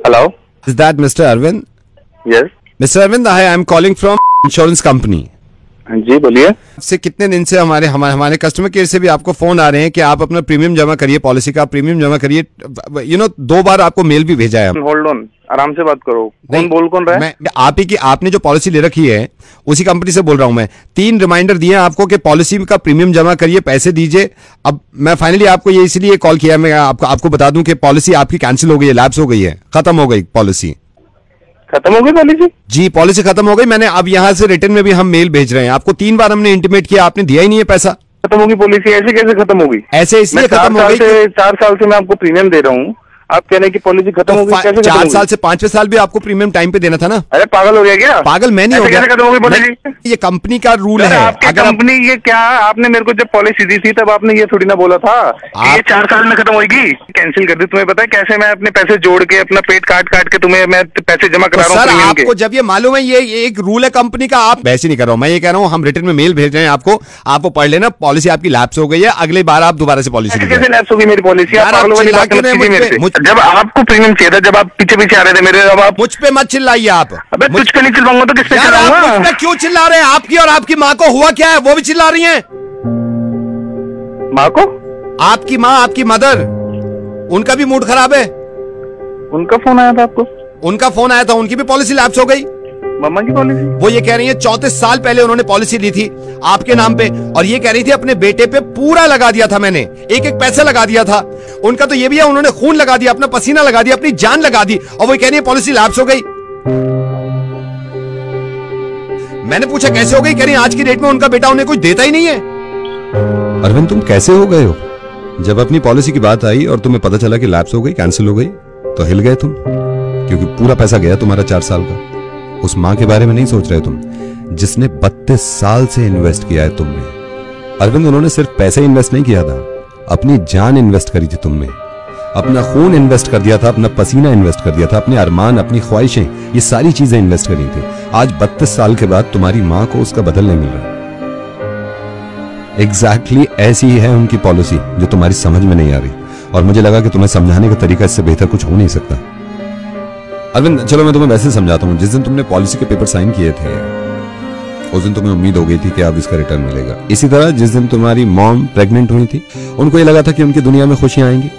Hello. Is that Mr. Arvind? Yes. Mr. Arvind, I am calling from insurance company. जी बोलिए। से कितने दिन से हमारे कस्टमर केयर से भी आपको फोन आ रहे हैं कि आप अपना प्रीमियम जमा करिए, पॉलिसी का प्रीमियम जमा करिए। 2 बार आपको मेल भी भेजा है। होल्ड ऑन, आराम से बात करो। कौन रहा है? मैं आप ही की, आपने जो पॉलिसी ले रखी है उसी कंपनी से बोल रहा हूं मैं। 3 रिमाइंडर दिए हैं आपको कि पॉलिसी का प्रीमियम जमा करिए, पैसे दीजिए। अब मैं फाइनली आपको ये इसलिए कॉल किया, मैं आपको बता दूं कि पॉलिसी आपकी कैंसिल हो गई है, लैप्स हो गई है, खत्म हो गई पॉलिसी। खत्म हो गई पॉलिसी? जी, पॉलिसी खत्म हो गई। मैंने अब यहाँ से रिटर्न में भी हम मेल भेज रहे हैं आपको। 3 बार हमने इंटीमेट किया, आपने दिया ही नहीं है पैसा। खत्म होगी पॉलिसी? ऐसे कैसे खत्म होगी? ऐसे इसलिए खत्म हो गई। 4 साल से मैं आपको प्रीमियम दे रहा हूँ, आप कह रहे हैं कि पॉलिसी खत्म हो गई, कैसे? 4 साल से 5वें साल भी आपको प्रीमियम टाइम पे देना था ना। अरे पागल हो गया क्या? पागल मैं नहीं हो गया। कैसे खत्म हो गई पॉलिसी? ये कंपनी का रूल है। आपकी कंपनी ये क्या, आपने मेरे को जब पॉलिसी दी थी तब आपने ये थोड़ी ना बोला था कि ये 4 साल में खत्म होगी। कैंसिल कर दी। तुम्हें पता है कैसे मैं अपने पैसे जोड़ के, अपना पेट काट के तुम्हें मैं पैसे जमा करा रहा हूँ? सर आपको जब ये मालूम है ये एक रूल है कंपनी का, आप वैसे नहीं कर रहा हूँ। मैं ये कह रहा हूँ हम रिटर्न में मेल भेज रहे हैं आपको पढ़ लेना। पॉलिसी आपकी लैप्स हो गई है, अगली बार आप दोबारा से पॉलिसी। कैसे लैप्स होगी मेरी पॉलिसी? जब आपको प्रीमियम चाहिए था, जब आप पीछे आ रहे थे मेरे, अब आप मुझ पे मत चिल्लाइए आप। अबे तुझ पे नहीं चिल्लाऊंगा तो किस पे चिल्लाऊंगा? मुझ पे क्यों चिल्ला रहे हैं? आपकी और आपकी माँ को हुआ क्या है, वो भी चिल्ला रही हैं। माँ को? आपकी माँ, आपकी मदर, उनका भी मूड खराब है। उनका फोन आया था आपको? उनका फोन आया था, उनकी भी पॉलिसी लैप्स हो गई। मम्मा की पॉलिसी? वो ये कह रही है 34 साल पहले उन्होंने पॉलिसी ली थी आपके नाम पे, और ये कह रही थी अपने बेटे पे पूरा लगा दिया था मैंने, एक पैसा लगा दिया था। उनका तो ये भी है, उन्होंने खून लगा दिया, अपना पसीना लगा दिया, अपनी जान लगा दी, और वो कह रही है पॉलिसी लैप्स हो गई। मैंने पूछा कैसे हो गई? कह रही आज की डेट में उनका बेटा उन्हें कुछ देता ही नहीं है। अरविंद तुम कैसे हो गए हो? जब अपनी पॉलिसी की बात आई और तुम्हें पता चला कि लैप्स हो गई, कैंसिल हो गई, तो हिल गए तुम, क्योंकि पूरा पैसा गया तुम्हारा 4 साल का। उस मां के बारे में नहीं सोच रहे तुम, जिसने 32 साल से इन्वेस्ट किया है तुमने। अरविंद उन्होंने सिर्फ पैसे इन्वेस्ट नहीं किया था, अपनी जान इन्वेस्ट करी थी तुमने, अपना खून इन्वेस्ट कर दिया था, अपना पसीना इन्वेस्ट कर दिया था, अपने अरमान, अपनी ख्वाहिशें, ये सारी चीजें इन्वेस्ट करी थी। आज 32 साल के बाद तुम्हारी मां को उसका बदल नहीं मिल रहा। एग्जैक्टली ऐसी ही है उनकी पॉलिसी, जो तुम्हारी समझ में नहीं आ रही, और मुझे लगा कि तुम्हें समझाने का तरीका इससे बेहतर कुछ हो नहीं सकता। अरविंद चलो मैं तुम्हें वैसे समझाता हूँ। जिस दिन तुमने पॉलिसी के पेपर साइन किए थे, उस दिन तुम्हें उम्मीद हो गई थी कि अब इसका रिटर्न मिलेगा। इसी तरह जिस दिन तुम्हारी मॉम प्रेग्नेंट हुई थी, उनको ये लगा था कि उनकी दुनिया में खुशियां आएंगी,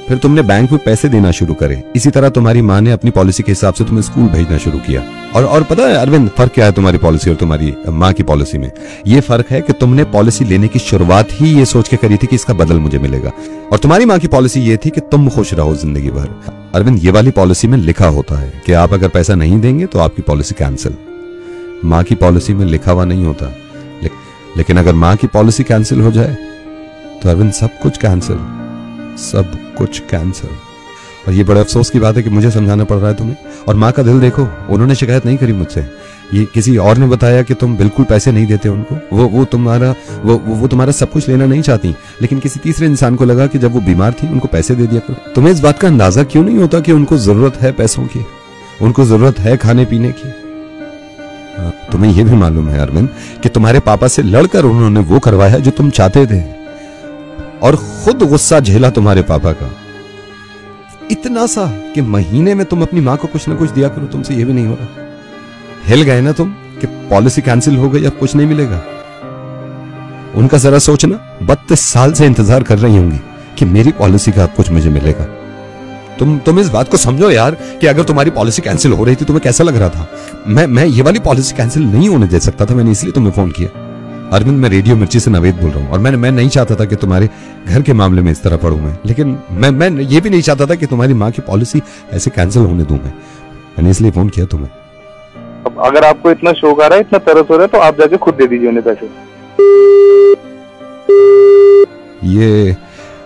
फिर तुमने बैंक में पैसे देना शुरू करे। इसी तरह तुम्हारी माँ ने अपनी पॉलिसी के हिसाब से तुम्हें स्कूल भेजना शुरू किया। और पता है अरविंद फर्क क्या है तुम्हारी पॉलिसी और तुम्हारी माँ की पॉलिसी में? ये फर्क है कि तुमने पॉलिसी लेने की शुरुआत ही ये सोच के करी थी कि इसका बदल मुझे मिलेगा, और तुम्हारी माँ की पॉलिसी ये थी कि तुम खुश रहो जिंदगी भर। अरविंद ये वाली पॉलिसी में लिखा होता है कि आप अगर पैसा नहीं देंगे तो आपकी पॉलिसी कैंसिल। माँ की पॉलिसी में लिखा हुआ नहीं होता, लेकिन अगर माँ की पॉलिसी कैंसिल हो जाए तो अरविंद सब कुछ कैंसिल, सब कुछ कैंसिल। और ये बड़े अफसोस की बात है कि मुझे समझाना पड़ रहा है तुम्हें। और माँ का दिल देखो, उन्होंने शिकायत नहीं करी मुझसे, ये किसी और ने बताया कि तुम बिल्कुल पैसे नहीं देते उनको। वो तुम्हारा सब कुछ लेना नहीं चाहती, लेकिन किसी तीसरे इंसान को लगा कि जब वो बीमार थी उनको पैसे दे दिया करो। तुम्हें इस बात का अंदाजा क्यों नहीं होता कि उनको जरूरत है पैसों की, उनको जरूरत है खाने पीने की? तुम्हें यह भी मालूम है अरविंद कि तुम्हारे पापा से लड़कर उन्होंने वो करवाया जो तुम चाहते थे, और खुद गुस्सा झेला तुम्हारे पापा का इतना सा कि महीने में तुम अपनी माँ को कुछ ना कुछ दिया करो। तुमसे ये भी नहीं हो रहा। हिल गए ना तुम कि पॉलिसी कैंसिल हो गई, अब कुछ नहीं मिलेगा। उनका जरा सोचना, 32 साल से इंतजार कर रही होंगी कि मेरी पॉलिसी का अब कुछ मुझे मिलेगा। तुम इस बात को समझो यार कि अगर तुम्हारी पॉलिसी कैंसिल हो रही थी तुम्हें कैसा लग रहा था। मैं ये वाली पॉलिसी कैंसिल नहीं होने दे सकता था, मैंने इसलिए तुम्हें फोन किया। अरविंद मैं रेडियो मिर्ची से नवेद बोल रहा हूँ, और मैं नहीं चाहता था कि तुम्हारे घर के मामले में इस तरह पढ़ूं मैं, लेकिन मैं ये भी नहीं चाहता था कि तुम्हारी माँ की पॉलिसी ऐसे कैंसिल होने दूं मैंने इसलिए फोन किया तुम्हें। अब अगर आपको इतना शौक आ रहा है, इतना तरस हो रहा है, तो आप जाके खुद दे दीजिए उन्हें पैसे। ये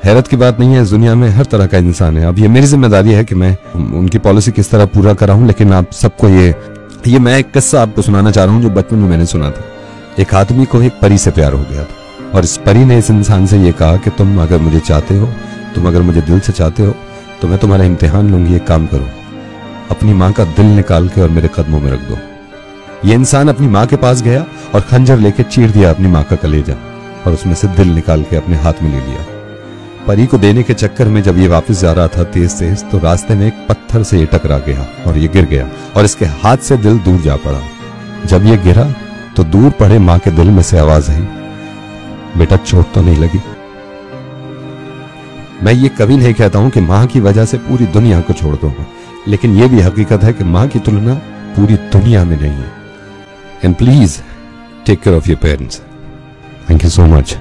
हैरत की बात नहीं है, इस दुनिया में हर तरह का इंसान है। अब ये मेरी जिम्मेदारी है कि मैं उनकी पॉलिसी किस तरह पूरा कराऊं, लेकिन आप सबको ये मैं एक किस्सा आपको सुनाना चाह रहा हूँ जो बचपन में मैंने सुना था। एक आदमी को एक परी से प्यार हो गया था, और इस परी ने इस इंसान से ये कहा कि तुम अगर मुझे चाहते हो, तुम अगर मुझे दिल से चाहते हो, तो मैं तुम्हारा इम्तिहान लूंगी। एक काम करो, अपनी माँ का दिल निकाल के और मेरे कदमों में रख दो। ये इंसान अपनी माँ के पास गया और खंजर लेके चीर दिया अपनी माँ का कलेजा, और उसमें से दिल निकाल के अपने हाथ में ले लिया। परी को देने के चक्कर में जब ये वापस जा रहा था तेज तेज, तो रास्ते में एक पत्थर से ये टकरा गया और ये गिर गया और इसके हाथ से दिल दूर जा पड़ा। जब ये गिरा तो दूर पड़े मां के दिल में से आवाज आई, बेटा चोट तो नहीं लगी। मैं ये कभी नहीं कहता हूं कि मां की वजह से पूरी दुनिया को छोड़ दूंगा, लेकिन यह भी हकीकत है कि मां की तुलना पूरी दुनिया में नहीं है। And please take care of your parents. Thank you so much.